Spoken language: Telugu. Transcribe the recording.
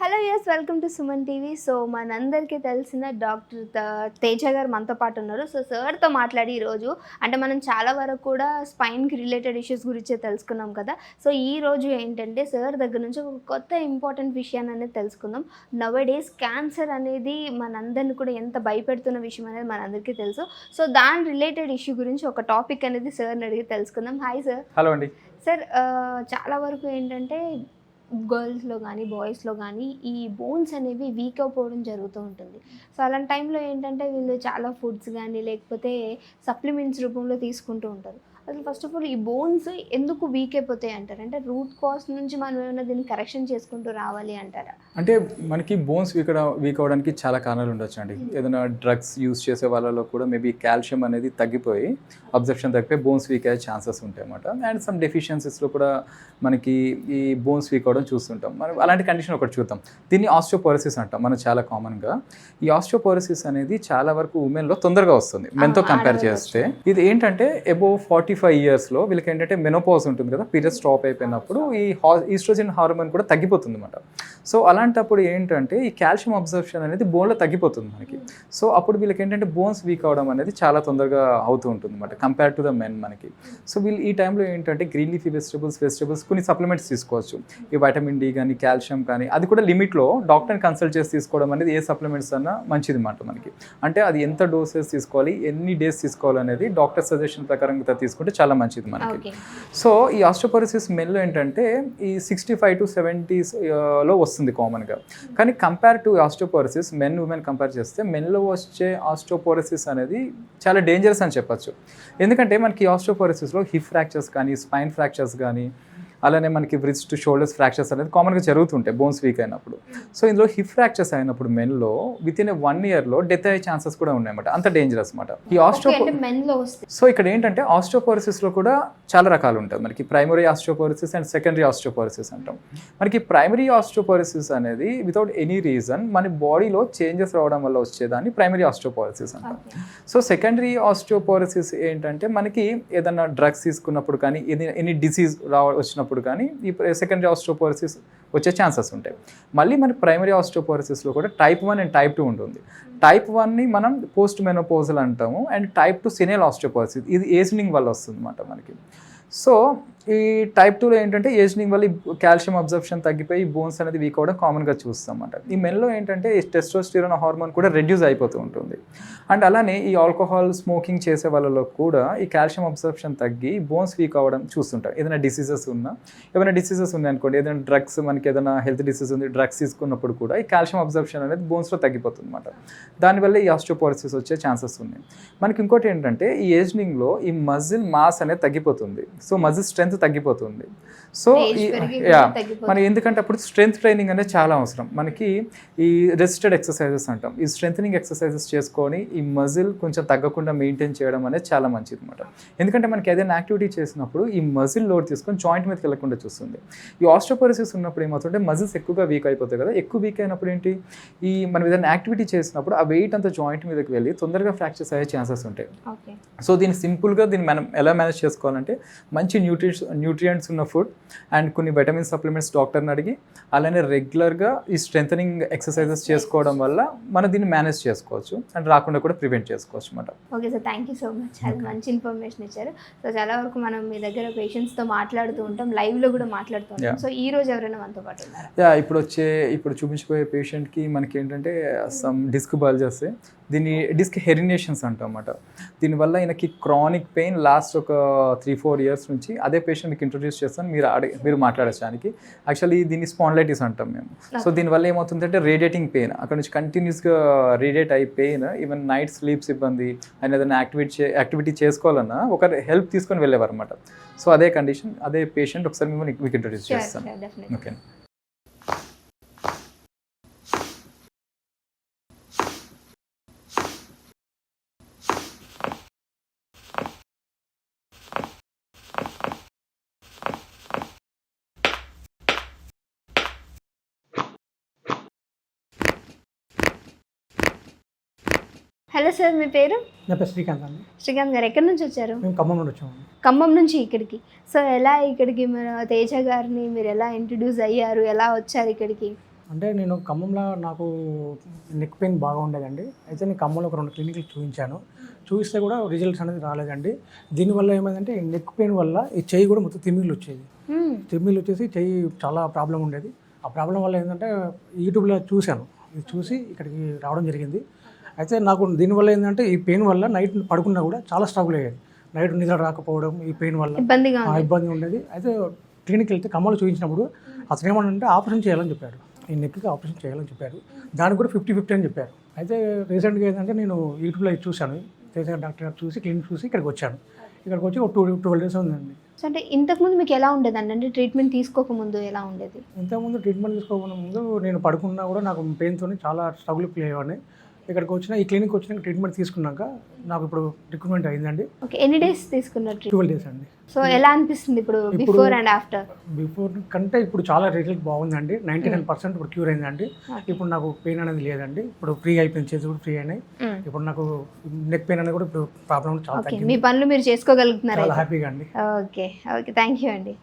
Hello yes welcome to Suman TV. So మనందరికీ తెలిసిన డాక్టర్ తేజ గారు మనతో పాటు ఉన్నారు. సో సార్తో మాట్లాడి ఈరోజు అంటే మనం చాలా వరకు కూడా స్పైన్కి రిలేటెడ్ ఇష్యూస్ గురించే తెలుసుకున్నాం కదా. సో ఈరోజు ఏంటంటే సార్ దగ్గర నుంచి ఒక కొత్త ఇంపార్టెంట్ విషయాన్ని అనేది తెలుసుకుందాం. నౌడేస్ క్యాన్సర్ అనేది మనందరిని కూడా ఎంత భయపెడుతున్న విషయం అనేది మనందరికీ తెలుసు. సో దాని రిలేటెడ్ ఇష్యూ గురించి ఒక టాపిక్ అనేది సార్ని అడిగి తెలుసుకుందాం. Hi sir. హలో అండి. సార్ చాలా వరకు ఏంటంటే గర్ల్స్లో కానీ బాయ్స్లో కానీ ఈ బోన్స్ అనేవి వీక్ అయిపోవడం జరుగుతూ ఉంటుంది. సో అలాంటి టైంలో ఏంటంటే వీళ్ళు చాలా ఫుడ్స్ కానీ లేకపోతే సప్లిమెంట్స్ రూపంలో తీసుకుంటూ ఉంటారు. అసలు ఫస్ట్ ఆఫ్ ఆల్ ఈ బోన్స్ ఎందుకు వీక్ అయిపోతాయి అంటారు? అంటే రూట్ కాజ్ నుంచి మనం ఏమైనా దీన్ని కరెక్షన్ చేసుకుంటూ రావాలి అంటారా? అంటే మనకి బోన్స్ వీక్ అవ్వడానికి చాలా కారణాలు ఉండొచ్చు అండి. ఏదైనా డ్రగ్స్ యూస్ చేసే వాళ్ళలో కూడా మేబీ కాల్షియం అనేది తగ్గిపోయి అబ్జర్ప్షన్ తగ్గిపోయి బోన్స్ వీక్ అయ్యే ఛాన్సెస్ ఉంటాయి అన్నమాట. అండ్ సమ్ డెఫిషియన్సీస్లో కూడా మనకి ఈ బోన్స్ వీక్ అవ్వడం చూస్తుంటాం. మనం అలాంటి కండిషన్ ఒకటి చూద్దాం. దీన్ని ఆస్టియోపోరోసిస్ అంటాం మనం చాలా కామన్గా. ఈ ఆస్టియోపోరోసిస్ అనేది చాలా వరకు ఉమెన్లో తొందరగా వస్తుంది మెన్తో కంపేర్ చేస్తే. ఇది ఏంటంటే అబోవ్ 45 ఇయర్స్లో వీళ్ళకి ఏంటంటే మెనోపాజ్ ఉంటుంది కదా, పీరియడ్ స్టాప్ అయిపోయినప్పుడు ఈ ఈస్ట్రోజన్ హార్మోన్ కూడా తగ్గిపోతుంది అన్నమాట. సో అలాంటప్పుడు ఏంటంటే ఈ కాల్షియం అబ్జర్ప్షన్ అనేది బోన్లో తగ్గిపోతుంది మనకి. సో అప్పుడు వీళ్ళకి ఏంటంటే బోన్స్ వీక్ అవడం అనేది చాలా తొందరగా అవుతూ ఉంటుంది అన్నమాట కంపేర్ టు ద మెన్ మనకి. సో వీళ్ళు ఈ టైంలో ఏంటంటే గ్రీన్ లీఫీ వెజిటబుల్స్ కొన్ని సప్లిమెంట్స్ తీసుకోవచ్చు. ఈ వైటమిన్ డి కానీ కాల్షియం కానీ అది కూడా లిమిట్లో డాక్టర్ని కన్సల్ట్ చేసి తీసుకోవడం అనేది ఏ సప్లిమెంట్స్ అన్నా మంచిది అన్నమాట మనకి. అంటే అది ఎంత డోసెస్ తీసుకోవాలి, ఎన్ని డేస్ తీసుకోవాలి అనేది డాక్టర్ సజెషన్ ప్రకారంగా తీసుకుంటే చాలా మంచిది మనకి. సో ఈ ఆస్టియోపోరోసిస్ మెన్లో ఏంటంటే ఈ 65 to 70లో వస్తుంది కామన్గా. కానీ compare to osteoporosis men women compare చేస్తే మెన్లో వచ్చే ఆస్టియోపోరోసిస్ అనేది చాలా డేంజరస్ అని చెప్పచ్చు. ఎందుకంటే మనకి ఆస్టియోపోరోసిస్లో హిప్ ఫ్రాక్చర్స్ కానీ స్పైన్ ఫ్రాక్చర్స్ కానీ అలానే మనకి రిస్ట్ షోల్డర్స్ ఫ్రాక్చర్స్ అనేది కామన్గా జరుగుతుంటాయి బోన్స్ వీక్ అయినప్పుడు. సో ఇందులో హిప్ ఫ్రాక్చర్స్ అయినప్పుడు మెన్లో విత్ ఇన్ 1 yearలో డెత్ అయ్యే ఛాన్సెస్ కూడా ఉన్నాయన్నమాట. అంత డేంజరస్ అనమాట ఈ సో ఇక్కడ ఏంటంటే ఆస్టియోపోరోసిస్లో కూడా చాలా రకాలు ఉంటాయి. మనకి primary osteoporosis and secondary osteoporosis అంటాం. మనకి ప్రైమరీ ఆస్టియోపోరోసిస్ అనేది వితౌట్ ఎనీ రీజన్ మన బాడీలో చేంజెస్ రావడం వల్ల వచ్చేదాన్ని ప్రైమరీ ఆస్టియోపోరోసిస్ అంటాం. సో సెకండరీ ఆస్టియోపోరోసిస్ ఏంటంటే మనకి ఏదైనా డ్రగ్స్ తీసుకున్నప్పుడు కానీ ఎనీ డిసీజ్ వచ్చినప్పుడు కానీ ఈ సెకండరీ ఆస్టియోపోరోసిస్ వచ్చే ఛాన్సెస్ ఉంటాయి. మళ్ళీ మన ప్రైమరీ ఆస్టియోపోరోసిస్లో కూడా టైప్ 1 అండ్ టైప్ 2 ఉంటుంది. టైప్ 1ని మనం పోస్ట్ మెనోపోజల్ అంటాము అండ్ టైప్ 2 సెనియల్ ఆస్టియోపోరోసిస్. ఇది ఏజింగ్ వల్ల వస్తుంది అన్నమాట మనకి. సో ఈ టైప్ 2లో ఏంటంటే ఏజింగ్ వల్ల కాల్షియం అబ్జర్ప్షన్ తగ్గిపోయి బోన్స్ అనేది వీక్ అవ్వడం కామన్గా చూస్తాం అన్నమాట. ఈ మెన్లో ఏంటంటే ఈ టెస్టోస్టెరాన్ హార్మోన్ కూడా రెడ్యూస్ అయిపోతూ ఉంటుంది. అండ్ అలానే ఈ ఆల్కహాల్ స్మోకింగ్ చేసే వాళ్ళలో కూడా ఈ కాల్షియం అబ్జర్ప్షన్ తగ్గి బోన్స్ వీక్ అవ్వడం చూస్తుంటాం. ఏమైనా డిసీజెస్ ఉన్నాయనుకోండి, ఏదైనా డ్రగ్స్ మనకి ఏదైనా హెల్త్ డిసీజ్ ఉంది, డ్రగ్స్ తీసుకున్నప్పుడు కూడా ఈ కాల్షియం అబ్జర్ప్షన్ అనేది బోన్స్లో తగ్గిపోతుంది అనమాట. దానివల్ల ఈ ఆస్టియోపోరోసిస్ వచ్చే ఛాన్సెస్ ఉన్నాయి. మనకి ఇంకోటి ఏంటంటే ఈ ఏజింగ్లో ఈ మజిల్ మాస్ అనేది తగ్గిపోతుంది. సో మజిల్ స్ట్రెంత్ తగ్గిపోతుంది. సో మన ఎందుకంటే అప్పుడు స్ట్రెంత్ ట్రైనింగ్ అనేది చాలా అవసరం మనకి. ఈ రెసిస్టెడ్ ఎక్సర్సైజెస్ అంటాం. ఈ స్ట్రెంథనింగ్ ఎక్సర్సైజెస్ చేసుకొని ఈ మజిల్ కొంచెం తగ్గకుండా మెయింటైన్ చేయడం అనేది చాలా మంచిది అనమాట. ఎందుకంటే మనకి ఏదైనా యాక్టివిటీ చేసినప్పుడు ఈ మజిల్ లోడ్ తీసుకొని జాయింట్ మీదకి వెళ్ళకుండా చూస్తుంది. ఈ ఆస్టియోపోరోసిస్ ఉన్నప్పుడు ఏమవుతుంటే మజిల్స్ ఎక్కువగా వీక్ అయిపోతాయి కదా. ఎక్కువ వీక్ అయినప్పుడు ఏంటి, ఈ మనం ఏదైనా యాక్టివిటీ చేసినప్పుడు ఆ వెయిట్ అంతా జాయింట్ మీదకి వెళ్ళి తొందరగా ఫ్రాక్చర్స్ అయ్యే ఛాన్సెస్ ఉంటాయి. సో దీన్ని మనం ఎలా మేనేజ్ చేసుకోవాలంటే మంచి న్యూట్రియంట్స్ ఉన్న ఫుడ్ అండ్ కొన్ని విటమిన్ సప్లిమెంట్స్ డాక్టర్ని అడిగి అలానే రెగ్యులర్గా ఈ స్ట్రెంథనింగ్ ఎక్సర్సైజెస్ చేసుకోవడం వల్ల మనం దీన్ని మేనేజ్ చేసుకోవచ్చు అండ్ రాకుండా కూడా ప్రివెంట్ చేసుకోవచ్చు అన్నమాట. Okay sir, thank you so much. చాలా మంచి ఇన్ఫర్మేషన్ ఇచ్చారు. సో చాలా వరకు మనం మీ దగ్గర పేషెంట్స్తో మాట్లాడుతూ ఉంటాం, లైవ్లో కూడా మాట్లాడుతూ ఉంటాం. సో ఈ రోజు ఎవరైనా మనతో పాటు ఉన్నారా? ఇప్పుడు చూపించిపోయే పేషెంట్కి మనకి ఏంటంటే సమ్ డిస్క్ బల్జెస్, దీన్ని డిస్క్ హెరినేషన్స్ అంటాం అన్నమాట. దీనివల్ల ఈయనకి క్రానిక్ పెయిన్ లాస్ట్ ఒక 3-4 years నుంచి అదే పేషెంట్కి ఇంట్రొడ్యూస్ చేస్తాను మీరు మాట్లాడడానికి. యాక్చువల్లీ దీన్ని స్పాండిలైటిస్ అంటాం మేము. సో దీనివల్ల ఏమవుతుందంటే రేడియేటింగ్ పెయిన్, అక్కడ నుంచి కంటిన్యూస్గా రేడియేట్ అయ్యి పెయిన్, ఈవెన్ నైట్ స్లీప్స్ ఇబ్బంది, ఆయన ఏదైనా యాక్టివిటీ చేసుకోవాలన్నా ఒక హెల్ప్ తీసుకొని వెళ్ళేవారు అనమాట. సో అదే కండిషన్, అదే పేషెంట్ ఒకసారి మీకు ఇంట్రొడ్యూస్ చేస్తాను. ఓకే. హలో సార్, మీ పేరు? నా పేరు శ్రీకాంత్ అండి. శ్రీకాంత్ గారు ఎక్కడి నుంచి వచ్చారు? మేము ఖమ్మం నుండి వచ్చాము. ఖమ్మం నుంచి ఇక్కడికి. సో ఎలా ఇక్కడికి మీరు తేజ గారిని మీరు ఎలా ఇంట్రడ్యూస్ అయ్యారు, ఎలా వచ్చారు ఇక్కడికి? అంటే నేను ఖమ్మంలో నాకు నెక్ పెయిన్ బాగా ఉండేదండి. అయితే నేను ఖమ్మంలో ఒక 2 క్లినిక్లు చూపించాను. చూపిస్తే కూడా రిజల్ట్స్ అనేది రాలేదండి. దీనివల్ల ఏమైందంటే ఈ నెక్ పెయిన్ వల్ల ఈ చెయ్యి కూడా మొత్తం తిమ్మిర్లు వచ్చేది. తిమ్మిర్లు వచ్చేసి చెయ్యి చాలా ప్రాబ్లం ఉండేది. ఆ ప్రాబ్లం వల్ల ఏంటంటే యూట్యూబ్లో చూశాను. ఇది చూసి ఇక్కడికి రావడం జరిగింది. అయితే నాకు దీనివల్ల ఏంటంటే ఈ పెయిన్ వల్ల నైట్ పడుకున్నా కూడా చాలా స్ట్రగుల్ అయ్యేది. నైట్ నిద్ర రాకపోవడం ఈ పెయిన్ వల్ల ఇబ్బంది ఉండేది. అయితే క్లినిక్ వెళ్తే ఖమ్మంలో చూపించినప్పుడు అతను ఏమన్నా ఆపరేషన్ చేయాలని చెప్పాడు. ఈ నెక్కి ఆపరేషన్ చేయాలని చెప్పారు. దానికి కూడా 50-50 అని చెప్పారు. అయితే రీసెంట్గా ఏంటంటే నేను యూట్యూబ్లో చూశాను. తేజ డాక్టర్ గారు చూసి క్లినిక్ చూసి ఇక్కడికి వచ్చాను. ఇక్కడికి వచ్చి ఒక 12 days ఉందండి. సో అంటే ఇంతకుముందు మీకు ఎలా ఉండేదండి, అంటే ట్రీట్మెంట్ తీసుకోకముందు ఎలా ఉండేది? ఇంతకుముందు ట్రీట్మెంట్ తీసుకోకుండా ముందు నేను పడుకున్నా కూడా నాకు పెయిన్తో చాలా స్ట్రగుల్ అయ్యేవాడిని. ఇక్కడికి వచ్చిన ఈ క్లినిక్ వచ్చినాక ట్రీట్మెంట్ తీసుకున్నాక నాకు ఇప్పుడు రిక్రూట్మెంట్ అయిందండి. ఓకే, ఎన్ని డేస్ తీసుకున్నారు? 12 days అండి. సో ఎలా అనిపిస్తుంది ఇప్పుడు బిఫోర్ అండ్ ఆఫ్టర్? బిఫోర్ కంటే ఇప్పుడు చాలా రిజల్ట్ బాగుందండి. 99% ఇప్పుడు క్యూర్ అయిందండి. ఇప్పుడు నాకు పెయిన్ అనేది లేదండి. ఇప్పుడు ఫ్రీ అయిపోయింది, చేసి కూడా ఫ్రీ అయినాయి. ఇప్పుడు నాకు నెక్ పెయిన్ అనేది కూడా ఇప్పుడు ప్రాబ్లం చాలా తగ్గింది. మీ పనులు మీరు చేసుకోగలుగుతున్నారు. చాలా హ్యాపీగా అండి. ఓకే ఓకే, థ్యాంక్ యూ అండి.